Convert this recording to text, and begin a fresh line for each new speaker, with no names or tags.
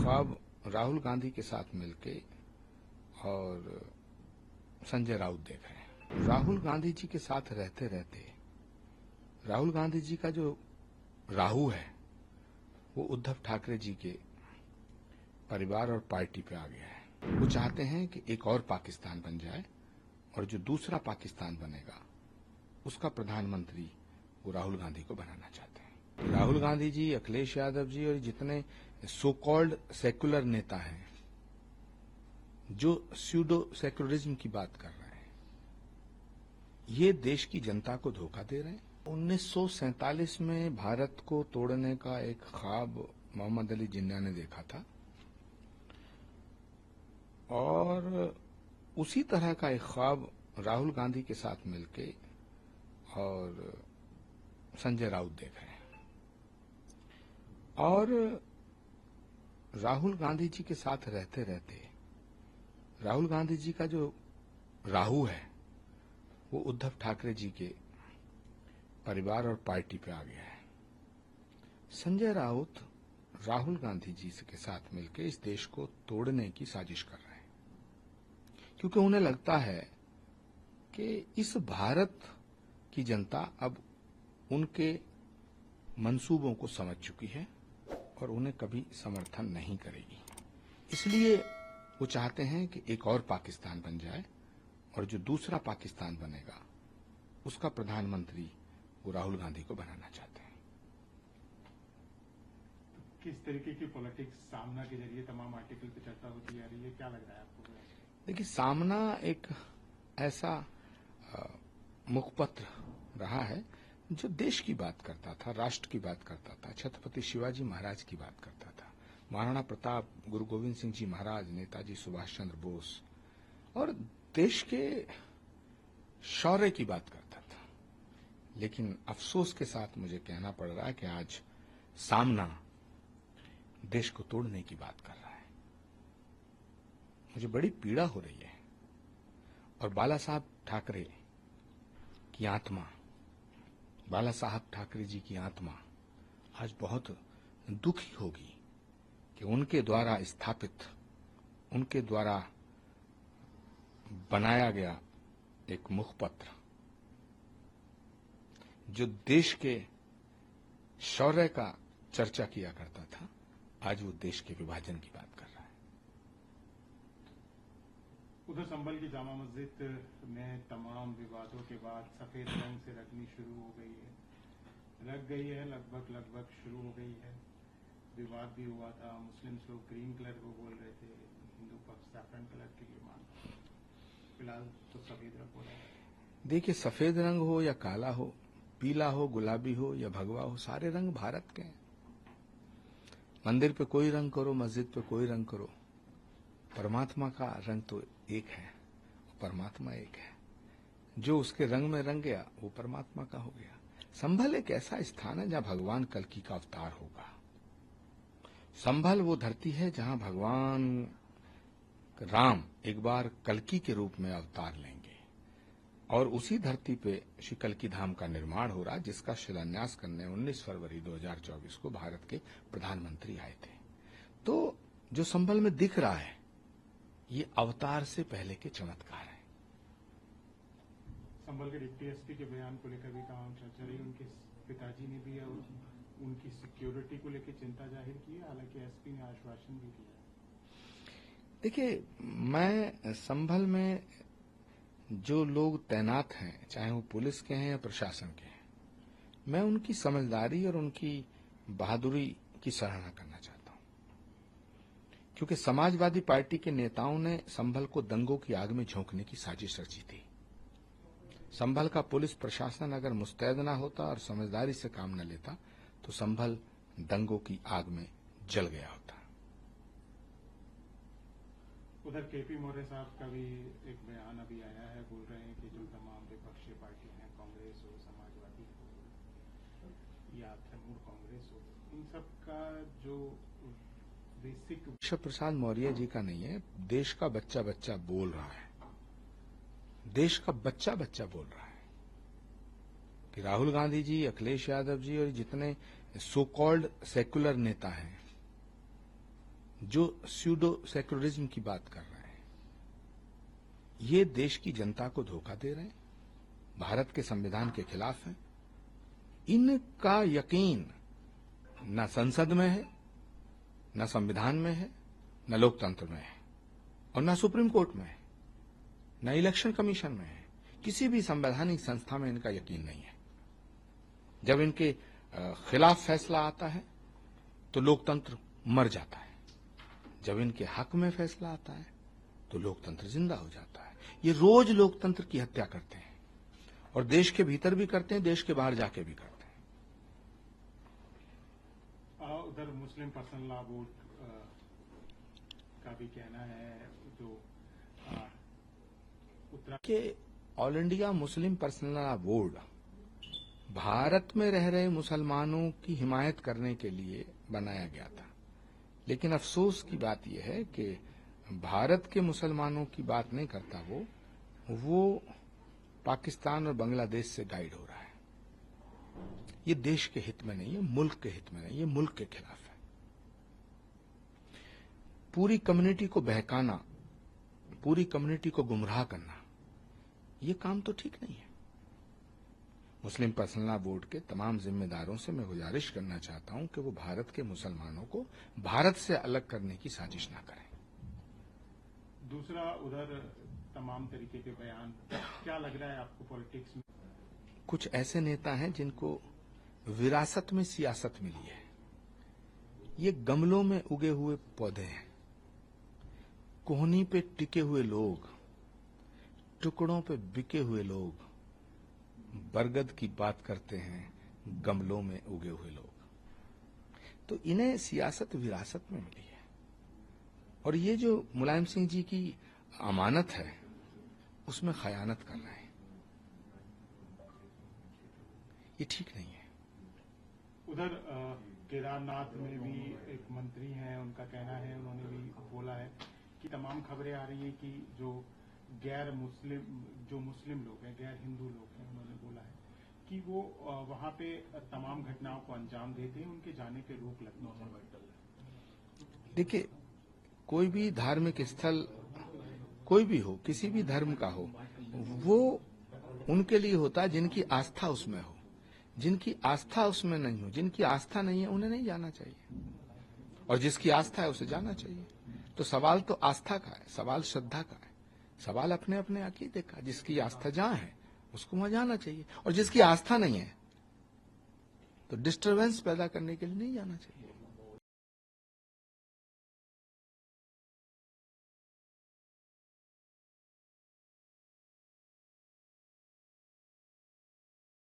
ख्वाब राहुल गांधी के साथ मिलके और संजय राउत देख रहे हैं। राहुल गांधी जी के साथ रहते रहते राहुल गांधी जी का जो राहु है वो उद्धव ठाकरे जी के परिवार और पार्टी पे आ गया है। वो चाहते हैं कि एक और पाकिस्तान बन जाए और जो दूसरा पाकिस्तान बनेगा उसका प्रधानमंत्री वो राहुल गांधी को बनाना चाहते हैं। राहुल गांधी जी, अखिलेश यादव जी और जितने सो कॉल्ड सेक्युलर नेता हैं जो स्यूडो सेक्युलरिज्म की बात कर रहे हैं, ये देश की जनता को धोखा दे रहे हैं। 1947 में भारत को तोड़ने का एक ख्वाब मोहम्मद अली जिन्ना ने देखा था और उसी तरह का एक ख्वाब राहुल गांधी के साथ मिलके और संजय राउत देख रहे हैं। और राहुल गांधी जी के साथ रहते रहते राहुल गांधी जी का जो राहु है वो उद्धव ठाकरे जी के परिवार और पार्टी पे आ गया है। संजय राउत राहुल गांधी जी के साथ मिलकर इस देश को तोड़ने की साजिश कर रहे हैं, क्योंकि उन्हें लगता है कि इस भारत की जनता अब उनके मंसूबों को समझ चुकी है और उन्हें कभी समर्थन नहीं करेगी। इसलिए वो चाहते हैं कि एक और पाकिस्तान बन जाए और जो दूसरा पाकिस्तान बनेगा उसका प्रधानमंत्री वो राहुल गांधी को बनाना चाहते हैं।
किस तरीके की पॉलिटिक्स सामना के जरिए तमाम आर्टिकल पे चर्चा होती आ रही है, क्या लग रहा है आपको?
देखिए, सामना एक ऐसा मुखपत्र रहा है जो देश की बात करता था, राष्ट्र की बात करता था, छत्रपति शिवाजी महाराज की बात करता था, महाराणा प्रताप, गुरु गोविंद सिंह जी महाराज, नेताजी सुभाष चंद्र बोस और देश के शौर्य की बात करता था। लेकिन अफसोस के साथ मुझे कहना पड़ रहा है कि आज सामना देश को तोड़ने की बात कर रहा है। मुझे बड़ी पीड़ा हो रही है और बाला साहब ठाकरे की आत्मा, बाला साहब ठाकरे जी की आत्मा आज बहुत दुखी होगी कि उनके द्वारा स्थापित, उनके द्वारा बनाया गया एक मुखपत्र जो देश के शौर्य का चर्चा किया करता था, आज वो देश के विभाजन की बात कर रहा है।
उधर संभल की जामा मस्जिद में तमाम विवादों के बाद सफेद रंग से रंगनी शुरू हो गई है, लग गई है, लगभग शुरू हो गई है। विवाद भी हुआ था, मुस्लिम लोग ग्रीन कलर को बोल रहे थे, हिंदू पक्ष सैफरन कलर के लिए मान रहा है। फिलहाल तो सफेद रंग हो रहा है।
देखिए, सफेद रंग हो या काला हो, पीला हो, गुलाबी हो या भगवा हो, सारे रंग भारत के हैं। मंदिर पे कोई रंग करो, मस्जिद पे कोई रंग करो, परमात्मा का रंग तो एक है, परमात्मा एक है। जो उसके रंग में रंग गया वो परमात्मा का हो गया। संभल एक ऐसा स्थान है जहां भगवान कल्कि का अवतार होगा। संभल वो धरती है जहां भगवान राम एक बार कल्कि के रूप में अवतार लेंगे और उसी धरती पे श्री कल्कि धाम का निर्माण हो रहा, जिसका शिलान्यास करने 19 फरवरी 2024 को भारत के प्रधानमंत्री आए थे। तो जो संभल में दिख रहा है ये अवतार से पहले के चमत्कार है।
संभल के डिप्टी एसपी के बयान को लेकर भी तमाम चर्चा रही। उनके पिताजी ने भी उनकी सिक्योरिटी को लेकर चिंता जाहिर की है, हालांकि एसपी ने आश्वासन भी दिया।
देखिए, मैं संभल में जो लोग तैनात हैं, चाहे वो पुलिस के हैं या प्रशासन के हैं, मैं उनकी समझदारी और उनकी बहादुरी की सराहना करना चाहता हूं, क्योंकि समाजवादी पार्टी के नेताओं ने संभल को दंगों की आग में झोंकने की साजिश रची थी। संभल का पुलिस प्रशासन अगर मुस्तैद न होता और समझदारी से काम न लेता तो संभल दंगों की आग में जल गया होता।
उधर केपी मौर्य साहब का भी एक बयान अभी आया है, बोल रहे हैं कि जो तमाम विपक्षी पार्टी हैं, कांग्रेस हो, समाजवादी हो या तृणमूल कांग्रेस हो, इन सब का जो बेसिक
केशव प्रसाद मौर्य जी का नहीं है, देश का बच्चा बच्चा बोल रहा है। देश का बच्चा बच्चा बोल रहा है कि राहुल गांधी जी, अखिलेश यादव जी और जितने सो कॉल्ड सेक्युलर नेता हैं जो स्यूडो सेक्युलरिज्म की बात कर रहे हैं, ये देश की जनता को धोखा दे रहे हैं, भारत के संविधान के खिलाफ हैं। इनका यकीन न संसद में है, न संविधान में है, न लोकतंत्र में है, और न सुप्रीम कोर्ट में है, न इलेक्शन कमीशन में है। किसी भी संवैधानिक संस्था में इनका यकीन नहीं है। जब इनके खिलाफ फैसला आता है तो लोकतंत्र मर जाता है, जब इनके हक में फैसला आता है तो लोकतंत्र जिंदा हो जाता है। ये रोज लोकतंत्र की हत्या करते हैं, और देश के भीतर भी करते हैं, देश के बाहर जाके भी करते हैं।
उधर मुस्लिम पर्सनल लॉ बोर्ड का भी कहना है, जो
कि all India Muslim personal law board Bharat में रह रहे मुसलमानों की हिमायत करने के लिए बनाया गया था, लेकिन अफसोस की बात यह है कि भारत के मुसलमानों की बात नहीं करता वो पाकिस्तान और बांग्लादेश से गाइड हो रहा है। ये देश के हित में नहीं है, मुल्क के हित में नहीं, ये मुल्क के खिलाफ है। पूरी कम्युनिटी को बहकाना, पूरी कम्युनिटी को गुमराह करना, ये काम तो ठीक नहीं है। मुस्लिम पर्सनल लॉ बोर्ड के तमाम जिम्मेदारों से मैं गुजारिश करना चाहता हूं कि वो भारत के मुसलमानों को भारत से अलग करने की साजिश ना करें।
दूसरा, उधर तमाम तरीके के बयान, क्या लग रहा है आपको पॉलिटिक्स में?
कुछ ऐसे नेता हैं जिनको विरासत में सियासत मिली है। ये गमलों में उगे हुए पौधे हैं, कोहनी पे टिके हुए लोग, टुकड़ों पे बिके हुए लोग, बरगद की बात करते हैं, गमलों में उगे हुए लोग। तो इन्हें सियासत विरासत में मिली है, और ये जो मुलायम सिंह जी की अमानत है उसमें खयानत कर रहे हैं। ये ठीक नहीं है।
उधर केदारनाथ में भी एक मंत्री हैं, उनका कहना है, उन्होंने भी बोला है कि तमाम खबरें आ रही हैं कि जो गैर मुस्लिम, जो मुस्लिम लोग हैं, गैर हिंदू लोग हैं, उन्होंने बोला है कि वो वहां पे तमाम घटनाओं को अंजाम देते हैं, उनके जाने पे रोक लगनी चाहिए।
देखिए, कोई भी धार्मिक स्थल कोई भी हो, किसी भी धर्म का हो, वो उनके लिए होता है जिनकी आस्था उसमें हो। जिनकी आस्था उसमें नहीं हो, जिनकी आस्था नहीं है, उन्हें नहीं जाना चाहिए, और जिसकी आस्था है उसे जाना चाहिए। तो सवाल तो आस्था का है, सवाल श्रद्धा का है, सवाल अपने अपने अकीदे का। जिसकी आस्था जहां है उसको वहां जाना चाहिए, और जिसकी आस्था नहीं है तो डिस्टर्बेंस पैदा करने के लिए नहीं जाना चाहिए।